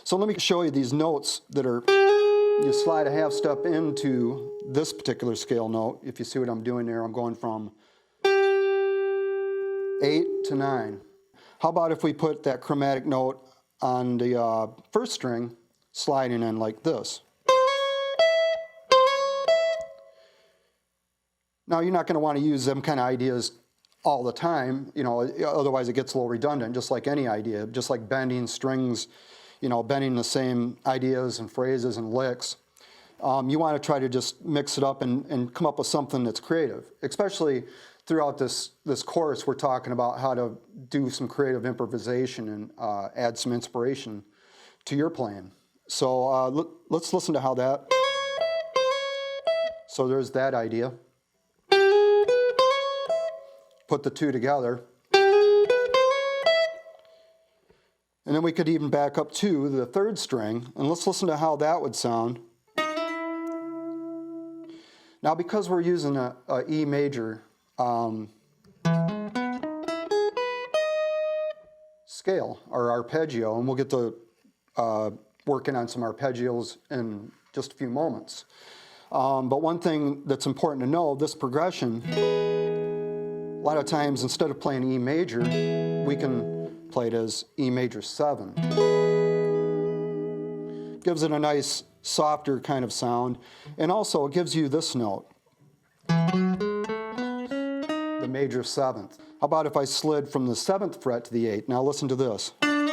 So let me show you these notes that are, you slide a half step into this particular scale note. If you see what I'm doing there, I'm going from 8 to 9. How about if we put that chromatic note on the first string, sliding in like this? Now, you're not going to want to use them kind of ideas all the time, you know, otherwise it gets a little redundant, just like any idea, just like bending strings, you know, bending the same ideas and phrases and licks. You want to try to just mix it up and come up with something that's creative. Especially throughout this course, we're talking about how to do some creative improvisation and add some inspiration to your playing. So let's listen to how that. So there's that idea. Put the two together. And then we could even back up to the third string, and let's listen to how that would sound. Now, because we're using a E major scale, or arpeggio, and we'll get to working on some arpeggios in just a few moments. But one thing that's important to know, this progression, a lot of times instead of playing E major, we can play it as E major 7. Gives it a nice, softer kind of sound, and also it gives you this note, the major 7th. How about if I slid from the 7th fret to the 8th? Now listen to this. I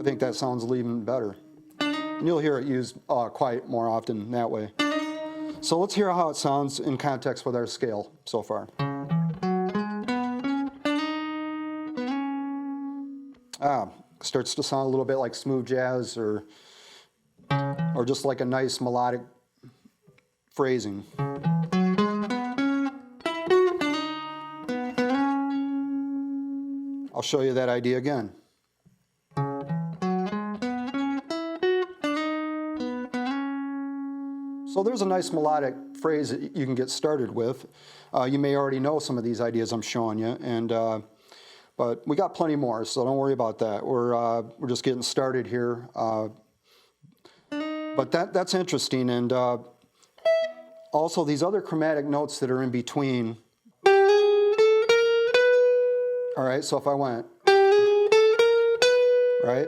think that sounds even better. And you'll hear it used quite more often that way. So let's hear how it sounds in context with our scale so far. Starts to sound a little bit like smooth jazz or just like a nice melodic phrasing. I'll show you that idea again. So there's a nice melodic phrase that you can get started with. You may already know some of these ideas I'm showing you, but we got plenty more, so don't worry about that. We're just getting started here. But that's interesting, and also these other chromatic notes that are in between. All right, so if I went, right?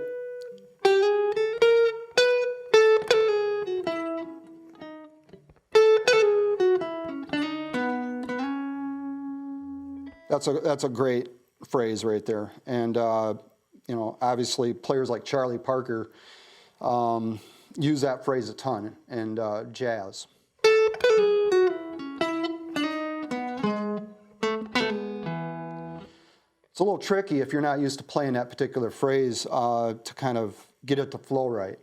That's a great phrase right there, and you know, obviously players like Charlie Parker use that phrase a ton in jazz. It's a little tricky if you're not used to playing that particular phrase to kind of get it to flow right.